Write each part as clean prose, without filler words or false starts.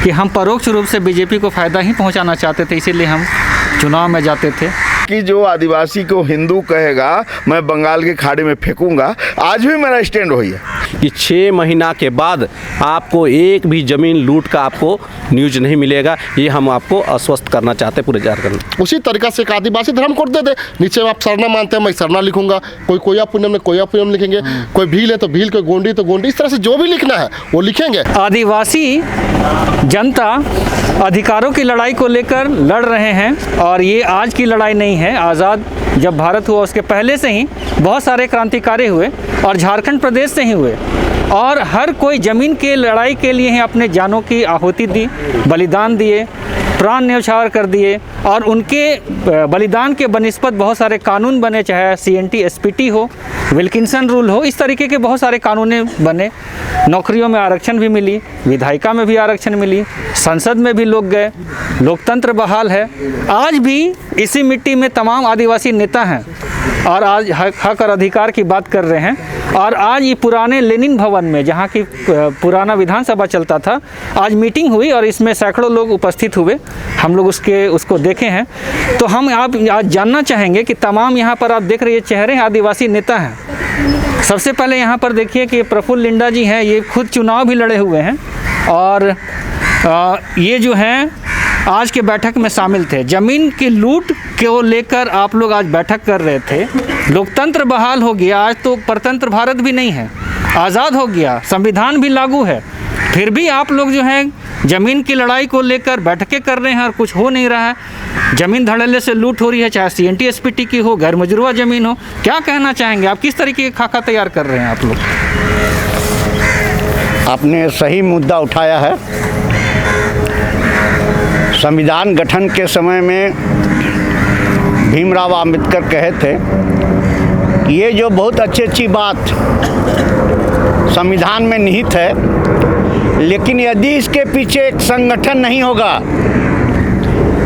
कि हम परोक्ष रूप से बीजेपी को फ़ायदा ही पहुंचाना चाहते थे, इसीलिए हम चुनाव में जाते थे। कि जो आदिवासी को हिंदू कहेगा मैं बंगाल के खाड़ी में फेंकूंगा, आज भी मेरा स्टैंड वही है कि 6 महीना के बाद आपको एक भी ज़मीन लूट का आपको न्यूज नहीं मिलेगा। ये हम आपको आश्वस्त करना चाहते हैं पूरे झारखंड में। उसी तरीका से एक आदिवासी धर्म कोड दे दे, नीचे आप सरना मानते हैं मैं सरना लिखूंगा, कोई कोया पुण्यम में कोया पुण्यम लिखेंगे, कोई भील है तो भील, कोई गोंडी तो गोंडी, इस तरह से जो भी लिखना है वो लिखेंगे। आदिवासी जनता अधिकारों की लड़ाई को लेकर लड़ रहे हैं और ये आज की लड़ाई नहीं है। आज़ाद जब भारत हुआ उसके पहले से ही बहुत सारे क्रांतिकारी हुए और झारखंड प्रदेश से ही हुए, और हर कोई ज़मीन के लड़ाई के लिए ही अपने जानों की आहुति दी, बलिदान दिए, प्राण न्यौछावर कर दिए, और उनके बलिदान के बनिस्पत बहुत सारे कानून बने, चाहे CNT SPT हो, विल्किंसन रूल हो, इस तरीके के बहुत सारे कानून बने। नौकरियों में आरक्षण भी मिली, विधायिका में भी आरक्षण मिली, संसद में भी लोग गए, लोकतंत्र बहाल है। आज भी इसी मिट्टी में तमाम आदिवासी नेता हैं और आज हक और अधिकार की बात कर रहे हैं। और आज ये पुराने लेनिन भवन में, जहाँ की पुराना विधानसभा चलता था, आज मीटिंग हुई और इसमें सैकड़ों लोग उपस्थित हुए, हम लोग उसको देखे हैं। तो हम आप आज जानना चाहेंगे कि तमाम यहाँ पर आप देख रहे चेहरे आदिवासी नेता हैं। सबसे पहले यहाँ पर देखिए कि प्रफुल्ल लिंडा जी हैं, ये खुद चुनाव भी लड़े हुए हैं और ये जो हैं आज के बैठक में शामिल थे। ज़मीन की लूट को लेकर आप लोग आज बैठक कर रहे थे। लोकतंत्र बहाल हो गया, आज तो परतंत्र भारत भी नहीं है, आज़ाद हो गया, संविधान भी लागू है, फिर भी आप लोग जो हैं ज़मीन की लड़ाई को लेकर बैठकें कर रहे हैं और कुछ हो नहीं रहा है। ज़मीन धड़ल्ले से लूट हो रही है, चाहे CNT SPT की हो, गैर मजरूआ ज़मीन हो। क्या कहना चाहेंगे आप, किस तरीके का खाका तैयार कर रहे हैं आप लोग? आपने सही मुद्दा उठाया है। संविधान गठन के समय में भीमराव अंबेडकर कहे थे कि ये जो बहुत अच्छी बात संविधान में निहित है, लेकिन यदि इसके पीछे एक संगठन नहीं होगा,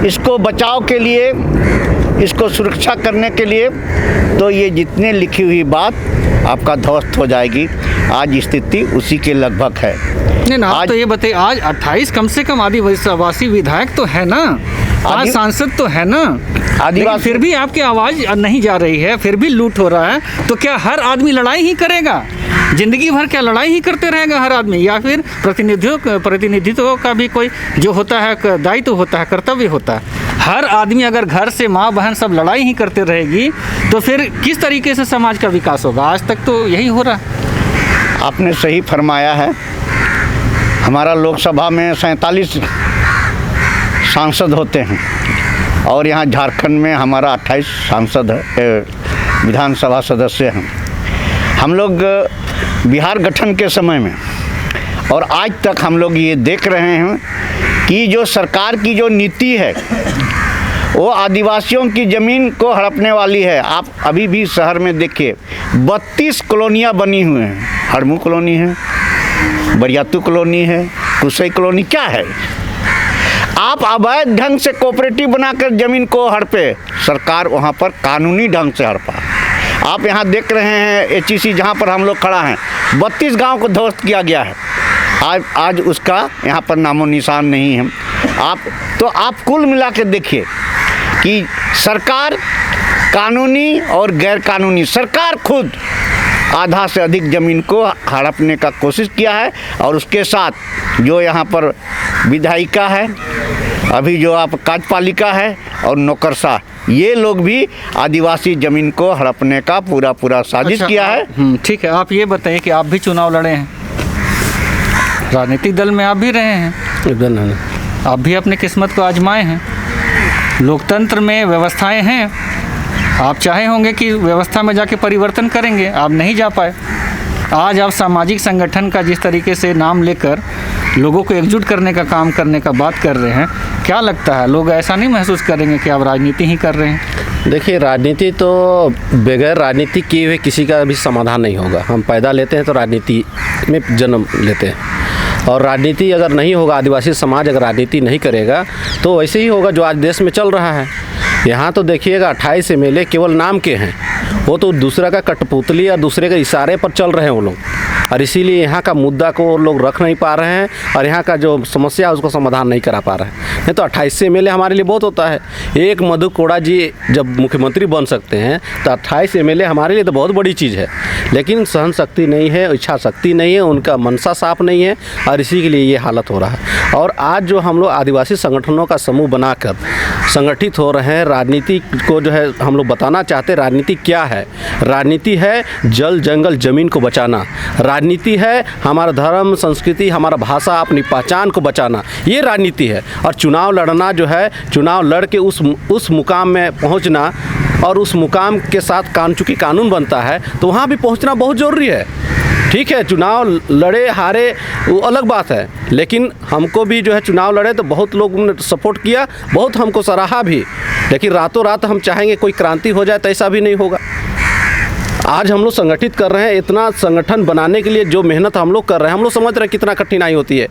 इसको बचाव के लिए, इसको सुरक्षा करने के लिए, तो ये जितने लिखी हुई बात आपका ध्वस्त हो जाएगी। आज स्थिति उसी के लगभग है। नहीं, आप तो ये बताइए, आज 28 कम से कम आदिवासी विधायक तो है ना, आज सांसद तो है ना, आदिवासी, फिर भी आपकी आवाज़ नहीं जा रही है, फिर भी लूट हो रहा है। तो क्या हर आदमी लड़ाई ही करेगा? जिंदगी भर क्या लड़ाई ही करते रहेगा हर आदमी, या फिर प्रतिनिधित्व का भी कोई जो होता है दायित्व होता है, कर्तव्य होता है? हर आदमी अगर घर से माँ बहन सब लड़ाई ही करते रहेगी तो फिर किस तरीके से समाज का विकास होगा? आज तक तो यही हो रहा है। आपने सही फरमाया है। हमारा लोकसभा में 47 सांसद होते हैं और यहाँ झारखंड में हमारा 28 सांसद विधानसभा सदस्य हैं। हम लोग बिहार गठन के समय में और आज तक हम लोग ये देख रहे हैं कि जो सरकार की जो नीति है वो आदिवासियों की ज़मीन को हड़पने वाली है। आप अभी भी शहर में देखिए 32 कॉलोनियाँ बनी हुए हैं। हड़मू कॉलोनी है, बरियातू कॉलोनी है, कुसई कॉलोनी, क्या है? आप अवैध ढंग से कोऑपरेटिव बनाकर ज़मीन को हड़पे, सरकार वहाँ पर कानूनी ढंग से हड़पा। आप यहाँ देख रहे हैं HEC जहाँ पर हम लोग खड़ा हैं, 32 गांव को ध्वस्त किया गया है। आज उसका यहाँ पर नामो निशान नहीं है। आप कुल मिला के देखिए कि सरकार कानूनी और गैर कानूनी, सरकार खुद आधा से अधिक ज़मीन को हड़पने का कोशिश किया है। और उसके साथ जो यहाँ पर विधायिका है, अभी जो आप कार्यपालिका है और नौकरशाह, ये लोग भी आदिवासी ज़मीन को हड़पने का पूरा साजिश किया है। ठीक है, आप ये बताइए कि आप भी चुनाव लड़े हैं, राजनीतिक दल में आप भी रहे हैं, आप भी अपनी किस्मत को आजमाए हैं। लोकतंत्र में व्यवस्थाएं हैं, आप चाहे होंगे कि व्यवस्था में जाके परिवर्तन करेंगे, आप नहीं जा पाए। आज आप सामाजिक संगठन का जिस तरीके से नाम लेकर लोगों को एकजुट करने का काम करने का बात कर रहे हैं, क्या लगता है लोग ऐसा नहीं महसूस करेंगे कि आप राजनीति ही कर रहे हैं? देखिए, राजनीति तो बगैर राजनीति किए हुए किसी का भी समाधान नहीं होगा। हम पैदा लेते हैं तो राजनीति में जन्म लेते हैं, और राजनीति अगर नहीं होगा, आदिवासी समाज अगर राजनीति नहीं करेगा तो वैसे ही होगा जो आज देश में चल रहा है। यहाँ तो देखिएगा 28 MLA केवल नाम के हैं, वो तो दूसरा का कठपुतली या दूसरे के इशारे पर चल रहे हैं वो लोग। और इसीलिए यहाँ का मुद्दा को लोग रख नहीं पा रहे हैं और यहाँ का जो समस्या है उसको समाधान नहीं करा पा रहे हैं। नहीं तो 28 MLA हमारे लिए बहुत होता है। एक मधु कोड़ा जी जब मुख्यमंत्री बन सकते हैं तो 28 MLA हमारे लिए तो बहुत बड़ी चीज़ है, लेकिन सहन शक्ति नहीं है, इच्छा शक्ति नहीं है, उनका मनसा साफ नहीं है और इसी के लिए ये हालत हो रहा है। और आज जो हम लोग आदिवासी संगठनों का समूह बनाकर संगठित हो रहे हैं, राजनीति को जो है हम लोग बताना चाहते हैं राजनीति क्या है। राजनीति है जल जंगल ज़मीन को बचाना, राजनीति है हमारा धर्म संस्कृति हमारा भाषा अपनी पहचान को बचाना, ये राजनीति है। और चुनाव लड़ना जो है, चुनाव लड़ के उस मुकाम में पहुंचना और उस मुकाम के साथ चूँकि कानून बनता है तो वहाँ भी पहुंचना बहुत ज़रूरी है। ठीक है, चुनाव लड़े हारे वो अलग बात है, लेकिन हमको भी जो है चुनाव लड़े तो बहुत लोगों ने सपोर्ट किया, बहुत हमको सराहा भी, लेकिन रातों रात हम चाहेंगे कोई क्रांति हो जाए तो ऐसा भी नहीं होगा। आज हम लोग संगठित कर रहे हैं, इतना संगठन बनाने के लिए जो मेहनत हम लोग कर रहे हैं, हम लोग समझ रहे हैं कितना कठिनाई होती है।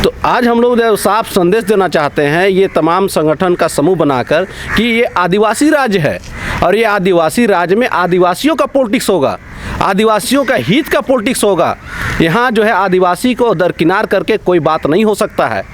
तो आज हम लोग साफ संदेश देना चाहते हैं ये तमाम संगठन का समूह बनाकर कि ये आदिवासी राज्य है और ये आदिवासी राज्य में आदिवासियों का पॉलिटिक्स होगा, आदिवासियों का हित का पॉलिटिक्स होगा। यहाँ जो है आदिवासी को दरकिनार करके कोई बात नहीं हो सकता है।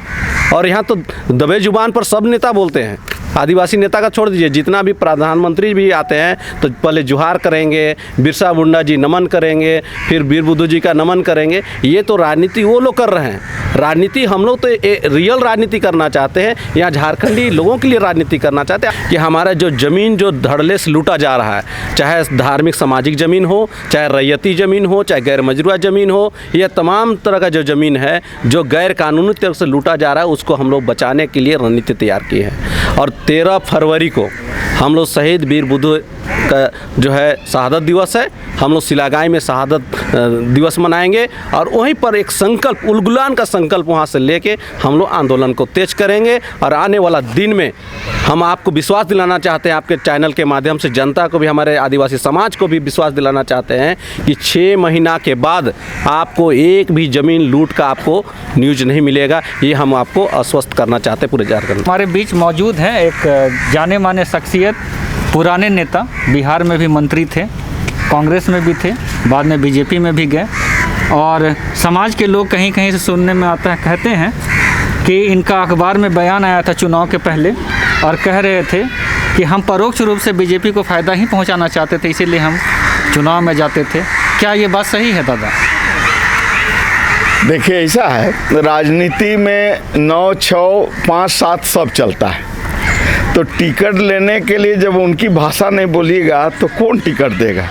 और यहाँ तो दबे जुबान पर सब नेता बोलते हैं, आदिवासी नेता का छोड़ दीजिए, जितना भी प्रधानमंत्री भी आते हैं तो पहले जुहार करेंगे, बिरसा मुंडा जी नमन करेंगे, फिर वीर बुद्धू जी का नमन करेंगे। ये तो राजनीति वो लोग कर रहे हैं, राजनीति हम लोग तो रियल राजनीति करना चाहते हैं। यहाँ झारखंडी लोगों के लिए राजनीति करना चाहते हैं कि हमारा जो ज़मीन जो धड़ल्ले से लूटा जा रहा है, चाहे धार्मिक सामाजिक ज़मीन हो, चाहे रैयती ज़मीन हो, चाहे गैर मजरूआ ज़मीन हो, यह तमाम तरह का जो ज़मीन है जो गैर कानूनी तरह से लूटा जा रहा है उसको हम लोग बचाने के लिए रणनीति तैयार की है। और 13 फरवरी को हम लोग शहीद वीर बुद्धू का जो है शहादत दिवस है, हम लोग सिलागाई में शहादत दिवस मनाएंगे और वहीं पर एक संकल्प उलगुलान का संकल्प वहाँ से लेके हम लोग आंदोलन को तेज करेंगे। और आने वाला दिन में हम आपको विश्वास दिलाना चाहते हैं, आपके चैनल के माध्यम से जनता को भी, हमारे आदिवासी समाज को भी विश्वास दिलाना चाहते हैं कि 6 महीना के बाद आपको एक भी ज़मीन लूट का आपको न्यूज़ नहीं मिलेगा। ये हम आपको आश्वस्त करना चाहते हैं पूरे झारखंड। हमारे बीच मौजूद हैं एक जाने माने शख्सियत, पुराने नेता, बिहार में भी मंत्री थे, कांग्रेस में भी थे, बाद में बीजेपी में भी गए। और समाज के लोग कहीं कहीं से सुनने में आता है, कहते हैं कि इनका अखबार में बयान आया था चुनाव के पहले और कह रहे थे कि हम परोक्ष रूप से बीजेपी को फ़ायदा ही पहुंचाना चाहते थे, इसीलिए हम चुनाव में जाते थे। क्या ये बात सही है दादा? देखिए ऐसा है, राजनीति में 9, 6, 5, 7 सब चलता है। तो टिकट लेने के लिए जब उनकी भाषा नहीं बोलिएगा तो कौन टिकट देगा?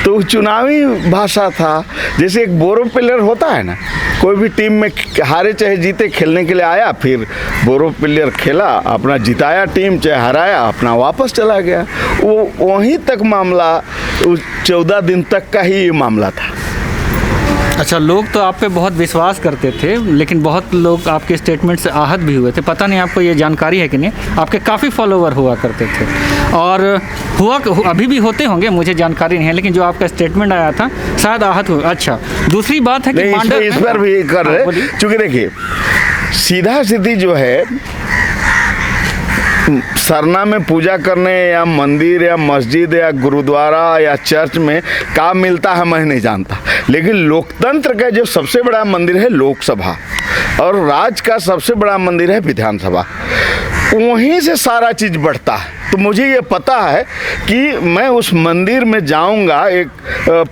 तो चुनावी भाषा था। जैसे एक बोरो प्लेयर होता है ना, कोई भी टीम में हारे चाहे जीते खेलने के लिए आया, फिर बोरो प्लेयर खेला, अपना जिताया टीम, चाहे हराया, अपना वापस चला गया। वो वहीं तक मामला, उस 14 दिन तक का ही ये मामला था। अच्छा, लोग तो आप पे बहुत विश्वास करते थे, लेकिन बहुत लोग आपके स्टेटमेंट से आहत भी हुए थे। पता नहीं आपको ये जानकारी है कि नहीं, आपके काफ़ी फॉलोवर हुआ करते थे और अभी भी होते होंगे, मुझे जानकारी नहीं है, लेकिन जो आपका स्टेटमेंट आया था शायद आहत हुए। अच्छा, दूसरी बात है कि इस पर भी कर रहे, चूँकि देखिए सीधा सीधी जो है सरना में पूजा करने या मंदिर या मस्जिद या गुरुद्वारा या चर्च में क्या मिलता है मैं नहीं जानता, लेकिन लोकतंत्र का जो सबसे बड़ा मंदिर है लोकसभा और राज्य का सबसे बड़ा मंदिर है विधानसभा, वहीं से सारा चीज़ बढ़ता है। तो मुझे ये पता है कि मैं उस मंदिर में जाऊंगा एक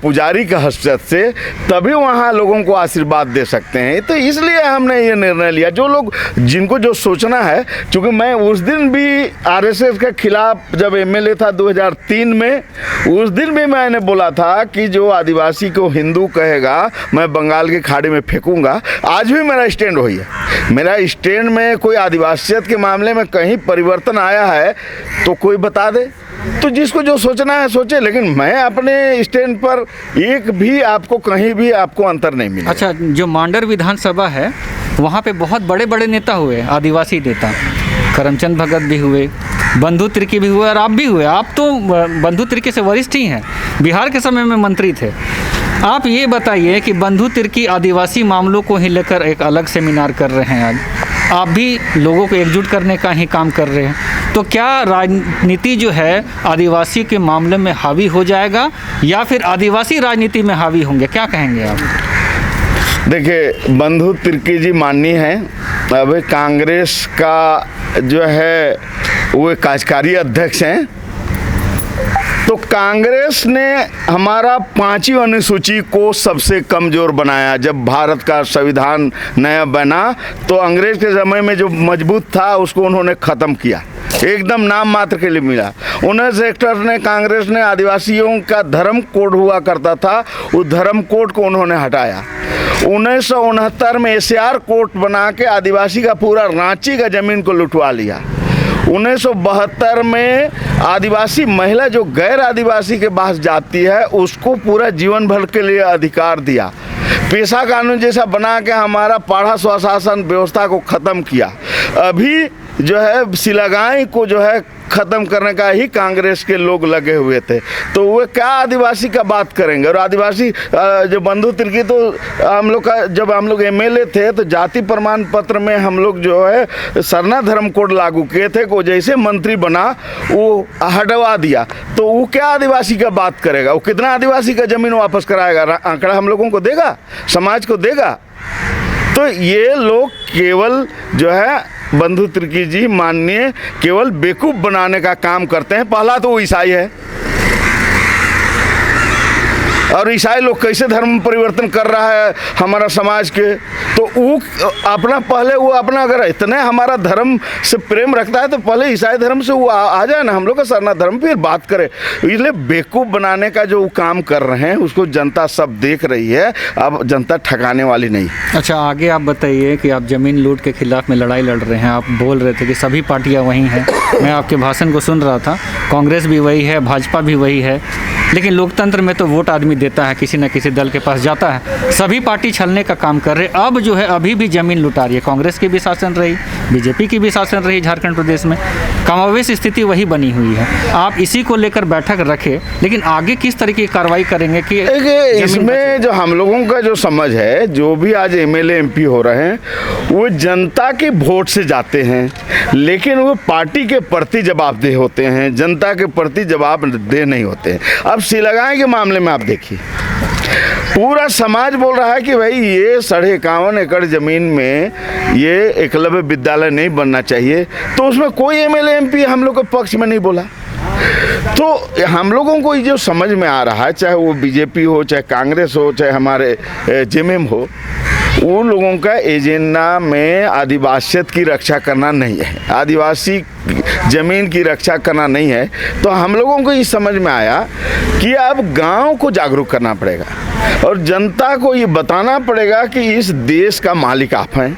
पुजारी का हैसियत से, तभी वहाँ लोगों को आशीर्वाद दे सकते हैं। तो इसलिए हमने ये निर्णय लिया। जो लोग जिनको जो सोचना है, क्योंकि मैं उस दिन भी आरएसएस के खिलाफ जब एमएलए था 2003 में, उस दिन भी मैंने बोला था कि जो आदिवासी को हिंदू कहेगा मैं बंगाल की खाड़ी में फेंकूंगा। आज भी मेरा स्टैंड वही है। मेरा स्टैंड में कोई आदिवासियत के मामले में कहीं परिवर्तन आया है तो कोई बता दे, तो जिसको जो सोचना है सोचे, लेकिन मैं अपने स्टैंड पर एक भी आपको कहीं भी आपको अंतर नहीं मिला। अच्छा, जो मांडर विधानसभा है वहाँ पे बहुत बड़े बड़े नेता हुए, आदिवासी नेता, करमचंद भगत भी हुए, बंधु तिर्की भी हुए और आप भी हुए। आप तो बंधु तिर्की से वरिष्ठ ही हैं, बिहार के समय में मंत्री थे। आप ये बताइए कि बंधु तिर्की आदिवासी मामलों को ही लेकर एक अलग सेमिनार कर रहे हैं आज, आप भी लोगों को एकजुट करने का ही काम कर रहे हैं। तो क्या राजनीति जो है आदिवासी के मामले में हावी हो जाएगा या फिर आदिवासी राजनीति में हावी होंगे, क्या कहेंगे आप? देखिए, बंधु तिर्की जी माननीय हैं। अभी कांग्रेस का जो है वो कार्यकारी अध्यक्ष हैं। तो कांग्रेस ने हमारा 5वीं अनुसूची को सबसे कमज़ोर बनाया। जब भारत का संविधान नया बना तो अंग्रेज के ज़माने में जो मजबूत था उसको उन्होंने ख़त्म किया, एकदम नाम मात्र के लिए मिला। 19 सेक्टर ने कांग्रेस ने आदिवासियों का धर्म कोड हुआ करता था, उस धर्म कोड को उन्होंने हटाया। 1969 में एसआर कोड बना के आदिवासी का पूरा रांची का ज़मीन को लुटवा लिया। 1972 में आदिवासी महिला जो गैर आदिवासी के पास जाती है उसको पूरा जीवन भर के लिए अधिकार दिया। पेशा कानून जैसा बना के हमारा पाढ़ा स्वशासन व्यवस्था को ख़त्म किया। अभी जो है सिलागाई को जो है ख़त्म करने का ही कांग्रेस के लोग लगे हुए थे। तो वो क्या आदिवासी का बात करेंगे? और आदिवासी जो बंधु तिर्की, तो हम लोग का जब हम लोग एमएलए थे तो जाति प्रमाण पत्र में हम लोग जो है सरना धर्म कोड लागू किए थे, को जैसे मंत्री बना वो हटवा दिया। तो वो क्या आदिवासी का बात करेगा? वो कितना आदिवासी का ज़मीन वापस कराएगा? आंकड़ा हम लोगों को देगा, समाज को देगा? तो ये लोग केवल जो है बंधु तिर्की जी माननीय केवल बेवकूफ़ बनाने का काम करते हैं। पहला तो वो ईसाई है, और ईसाई लोग कैसे धर्म परिवर्तन कर रहा है हमारा समाज के। तो वो अपना पहले वो अपना अगर इतने हमारा धर्म से प्रेम रखता है तो पहले ईसाई धर्म से वो आ जाए ना, हम लोग का सरना धर्म, फिर बात करें। इसलिए बेवकूफ़ बनाने का जो काम कर रहे हैं उसको जनता सब देख रही है। अब जनता ठकाने वाली नहीं। अच्छा, आगे आप बताइए कि आप ज़मीन लूट के खिलाफ में लड़ाई लड़ रहे हैं। आप बोल रहे थे कि सभी पार्टियां वही हैं। मैं आपके भाषण को सुन रहा था, कांग्रेस भी वही है, भाजपा भी वही है, लेकिन लोकतंत्र में तो वोट आदमी देता है, किसी न किसी दल के पास जाता है। सभी पार्टी छलने का काम कर रहे। अब जो है अभी भी ज़मीन लुटा रही है। कांग्रेस की भी शासन रही, बीजेपी की भी शासन रही झारखंड प्रदेश में, कमोवेश स्थिति वही बनी हुई है। आप इसी को लेकर बैठक रखे, लेकिन आगे किस तरह की कार्रवाई करेंगे कि इसमें जो हम लोगों का जो समझ है, जो भी आज एमएलए एमपी हो रहे हैं वो जनता के वोट से जाते हैं, लेकिन वो पार्टी के प्रति जवाबदेह होते हैं, जनता के प्रति जवाबदेह नहीं होते हैं। अब सिलागाई के मामले में आप देखिए, पूरा समाज बोल रहा है कि भाई ये 51.5 एकड़ ज़मीन में ये एकलव्य विद्यालय नहीं बनना चाहिए। तो उसमें कोई एमएलए एमपी हम लोग के पक्ष में नहीं बोला। तो हम लोगों को ये जो समझ में आ रहा है, चाहे वो बीजेपी हो, चाहे कांग्रेस हो, चाहे हमारे जेएमएम हो, उन लोगों का एजेंडा में आदिवासियत की रक्षा करना नहीं है, आदिवासी ज़मीन की रक्षा करना नहीं है। तो हम लोगों को ये समझ में आया कि अब गांव को जागरूक करना पड़ेगा और जनता को ये बताना पड़ेगा कि इस देश का मालिक आप हैं,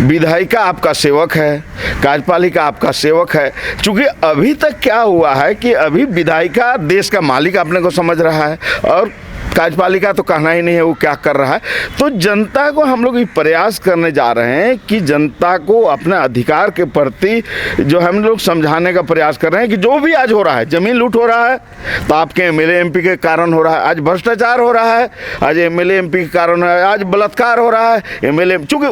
विधायिका आपका सेवक है, कार्यपालिका आपका सेवक है। चूँकि अभी तक क्या हुआ है कि अभी विधायिका देश का मालिक अपने को समझ रहा है और कार्यपालिका तो कहना ही नहीं है वो क्या कर रहा है। तो जनता को हम लोग ये प्रयास करने जा रहे हैं कि जनता को अपने अधिकार के प्रति जो हम लोग समझाने का प्रयास कर रहे हैं कि जो भी आज हो रहा है, ज़मीन लूट हो रहा है तो आपके एमएलए एमपी के कारण हो रहा है, आज भ्रष्टाचार हो रहा है, आज एमएलए एमपी के कारण है, आज बलात्कार हो रहा है एमएलए, चूँकि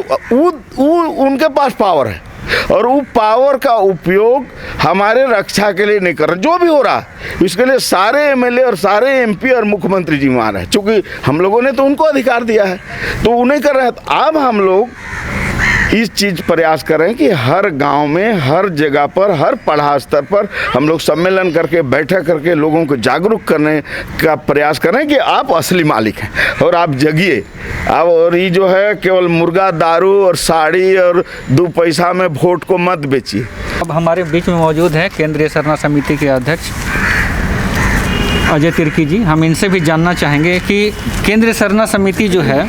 उनके पास पावर है और वो पावर का उपयोग हमारे रक्षा के लिए नहीं कर रहे। जो भी हो रहा है इसके लिए सारे एमएलए और सारे एमपी और मुख्यमंत्री जिम्मेदार है, क्योंकि हम लोगों ने तो उनको अधिकार दिया है तो वो नहीं कर रहे हैं। तो अब हम लोग इस चीज़ प्रयास कर रहे हैं कि हर गांव में, हर जगह पर, हर पढ़ा स्तर पर हम लोग सम्मेलन करके, बैठक करके लोगों को जागरूक करने का प्रयास कर रहे हैं कि आप असली मालिक हैं और आप जगिए। अब और ये जो है केवल मुर्गा, दारू और साड़ी और 2 पैसा में वोट को मत बेचिए। अब हमारे बीच में मौजूद है केंद्रीय सरना समिति के अध्यक्ष अजय तिर्की जी। हम इनसे भी जानना चाहेंगे कि केंद्रीय सरना समिति जो है,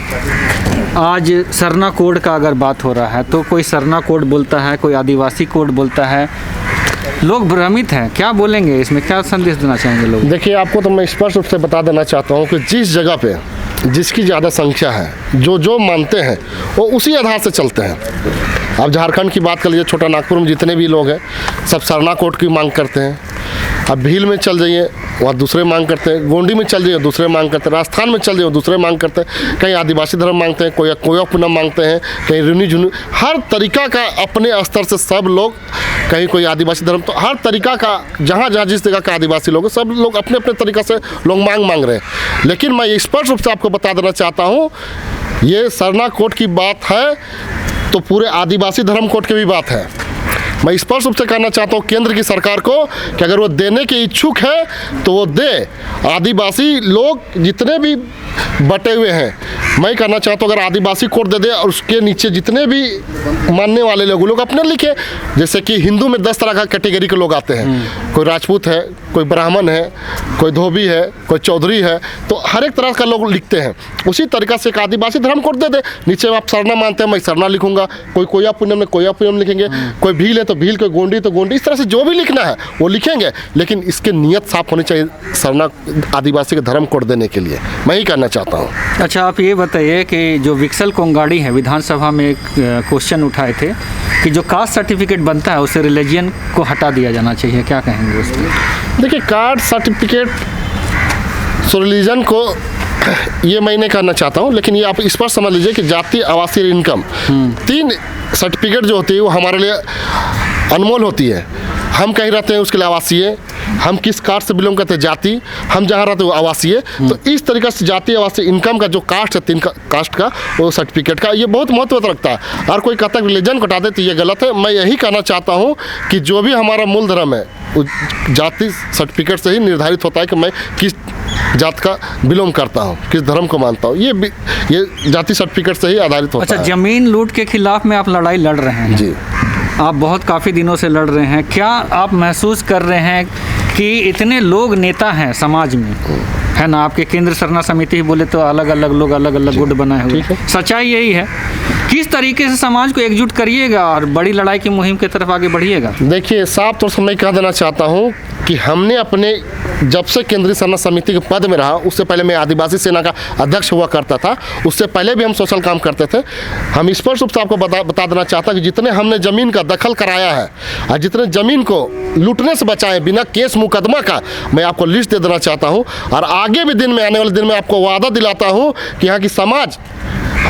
आज सरना कोड का अगर बात हो रहा है तो कोई सरना कोड बोलता है, कोई आदिवासी कोड बोलता है, लोग भ्रमित हैं। क्या बोलेंगे इसमें, क्या संदेश देना चाहेंगे लोग? देखिए, आपको तो मैं स्पष्ट रूप से बता देना चाहता हूँ कि जिस जगह पे जिसकी ज़्यादा संख्या है, जो मानते हैं वो उसी आधार से चलते हैं। आप झारखंड की बात कर लीजिए, छोटा नागपुर में जितने भी लोग हैं सब सरना कोड की मांग करते हैं। अब भील में चल जाइए, वहाँ दूसरे मांग करते हैं, गोंडी में चल जाइए दूसरे मांग करते हैं, राजस्थान में चल जाइए दूसरे मांग करते हैं, कहीं आदिवासी धर्म मांगते हैं, कोई कोया पूनम मांगते हैं, कहीं रुनी झुनी, हर तरीका का अपने स्तर से सब लोग, कहीं कोई आदिवासी धर्म, तो हर तरीका का जहाँ जहाँ जिस जगह का आदिवासी लोग हैं, सब लोग अपने अपने तरीक़ा से लोग मांग रहे हैं। लेकिन मैं स्पष्ट रूप से आपको बता देना चाहता हूँ, ये सरना कोड की बात है तो पूरे आदिवासी धर्म कोड की भी बात है। मैं स्पष्ट रूप से कहना चाहता हूँ केंद्र की सरकार को कि अगर वो देने के इच्छुक है तो वो दे। आदिवासी लोग जितने भी बटे हुए हैं, मैं कहना चाहता हूँ अगर आदिवासी कोड दे दे और उसके नीचे जितने भी मानने वाले लोग अपने लिखे। जैसे कि हिंदू में 10 तरह का कैटेगरी के लोग आते हैं, कोई राजपूत है, कोई ब्राह्मण है, कोई धोबी है, कोई चौधरी है, तो हर एक तरह का लोग लिखते हैं। उसी तरीक़ा से एक आदिवासी धर्म कोड दे दे, नीचे आप सरना मानते हैं मैं सरना लिखूंगा, कोई कोया पूनम में कोया पूनम लिखेंगे, कोई भील है तो भील, कोई गोंडी तो गोंडी, इस तरह से जो भी लिखना है वो लिखेंगे। लेकिन इसके नियत साफ होनी चाहिए सरना आदिवासी के धर्म कोड देने के लिए, मैं ही कहना चाहता हूँ। अच्छा, आप ये बताइए कि जो विक्सल कोंगाड़ी है, विधानसभा में एक क्वेश्चन उठाए थे कि जो कास्ट सर्टिफिकेट बनता है उसे रिलीजन को हटा दिया जाना चाहिए, क्या कहेंगे उस पर? देखिए, कास्ट सर्टिफिकेट रिलीजन को ये मैं नहीं कहना चाहता हूँ, लेकिन ये आप इस पर समझ लीजिए कि जाति, आवासीय, इनकम, 3 सर्टिफिकेट जो होती है वो हमारे लिए अनमोल होती है। हम कहीं रहते हैं उसके लिए आवासीय, हम किस कास्ट से बिलोंग करते हैं जाति, हम जहाँ रहते हैं वो आवासीय। तो इस तरीके से जाति, आवासीय, इनकम का जो कास्ट है 3 कास्ट का, वो सर्टिफिकेट का ये बहुत महत्व रखता है। और कोई कहता है रिलीजन को हटा दे तो ये गलत है। मैं यही कहना चाहता हूँ कि जो भी हमारा मूल धर्म है वो जाति सर्टिफिकेट से ही निर्धारित होता है कि मैं किस जात का बिलोंग करता हूँ, किस धर्म को मानता हूँ, ये जाति सर्टिफिकेट से ही आधारित होता है। अच्छा, ज़मीन लूट के खिलाफ में आप लड़ाई लड़ रहे हैं जी, आप बहुत काफ़ी दिनों से लड़ रहे हैं। क्या आप महसूस कर रहे हैं कि इतने लोग नेता हैं समाज में, है ना? आपके केंद्र सरना समिति ही बोले तो अलग अलग लोग अलग अलग गुट बनाए हुए, सच्चाई यही है। किस तरीके से समाज को एकजुट करिएगा और बड़ी लड़ाई की मुहिम की तरफ आगे बढ़िएगा? देखिए, साफ तौर से मैं कह देना चाहता हूँ कि हमने अपने जब से केंद्रीय सरना समिति के पद में रहा, उससे पहले मैं आदिवासी सेना का अध्यक्ष हुआ करता था, उससे पहले भी हम सोशल काम करते थे। हम स्पष्ट रूप से आपको बता देना चाहता कि जितने हमने ज़मीन का दखल कराया है और जितने ज़मीन को लूटने से बचाए बिना केस मुकदमा का, मैं आपको लिस्ट दे देना चाहता हूँ। और आगे भी दिन में, आने वाले दिन में आपको वादा दिलाता हूँ कि यहाँ की समाज,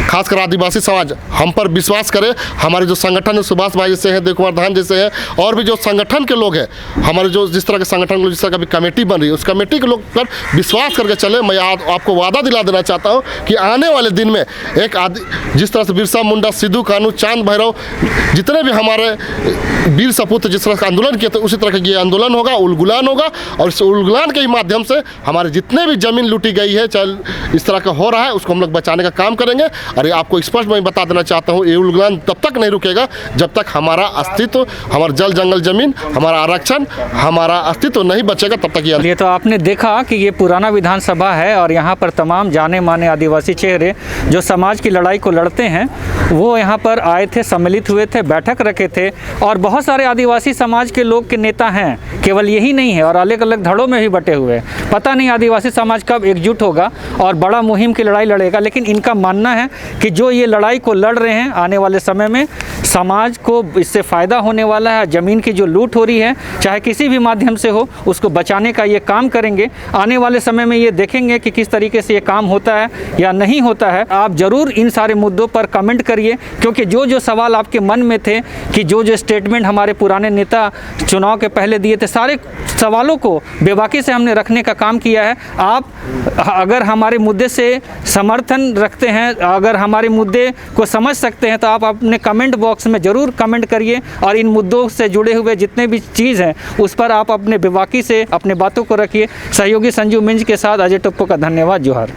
खासकर आदिवासी समाज हम पर विश्वास करे। हमारे जो संगठन है, सुभाष भाई जैसे हैं, देव कुमार धान जैसे हैं, और भी जो संगठन के लोग हैं, हमारे जो जिस तरह के संगठन जिस तरह का भी कमेटी बन रही है, उस कमेटी के लोग पर विश्वास करके चले। मैं आपको वादा दिला देना चाहता हूँ कि आने वाले दिन में एक जिस तरह से बिरसा मुंडा, सिद्धू कानू, चांद भैरव, जितने भी हमारे वीर सपूत जिस तरह का आंदोलन किए थे, उसी तरह का ये आंदोलन होगा, उलगुलान होगा। और इस उलगुलान के ही माध्यम से हमारे जितने भी ज़मीन लूटी गई है, चाहे इस तरह का हो रहा है, उसको हम लोग बचाने का काम करेंगे। अरे आपको स्पष्ट मैं बता देना चाहता हूँ, ये उलगुलान तब तक नहीं रुकेगा जब तक हमारा अस्तित्व, हमारा जल जंगल जमीन, हमारा आरक्षण, हमारा अस्तित्व नहीं बचेगा, तब तक ये तो आपने देखा कि ये पुराना विधानसभा है और यहाँ पर तमाम जाने माने आदिवासी चेहरे जो समाज की लड़ाई को लड़ते हैं वो यहाँ पर आए थे, सम्मिलित हुए थे, बैठक रखे थे। और बहुत सारे आदिवासी समाज के लोग के नेता हैं, केवल यही नहीं है, और अलग अलग धड़ों में भी बटे हुए हैं। पता नहीं आदिवासी समाज कब एकजुट होगा और बड़ा मुहिम की लड़ाई लड़ेगा। लेकिन इनका मानना है कि जो ये लड़ाई को लड़ रहे हैं, आने वाले समय में समाज को इससे फ़ायदा होने वाला है। ज़मीन की जो लूट हो रही है, चाहे किसी भी माध्यम से हो, उसको बचाने का ये काम करेंगे। आने वाले समय में ये देखेंगे कि किस तरीके से ये काम होता है या नहीं होता है। आप ज़रूर इन सारे मुद्दों पर कमेंट करिए, क्योंकि जो जो सवाल आपके मन में थे, कि जो जो स्टेटमेंट हमारे पुराने नेता चुनाव के पहले दिए थे, सारे सवालों को बेबाकी से हमने रखने का काम किया है। आप अगर हमारे मुद्दे से समर्थन रखते हैं, अगर हमारे मुद्दे को समझ सकते हैं, तो आप अपने कमेंट बॉक्स में ज़रूर कमेंट करिए और इन मुद्दों से जुड़े हुए जितने भी चीज़ हैं उस पर आप अपने बेबाकी से अपने बातों को रखिए। सहयोगी संजू मिंज के साथ अजय टप्पो का धन्यवाद। जोहार।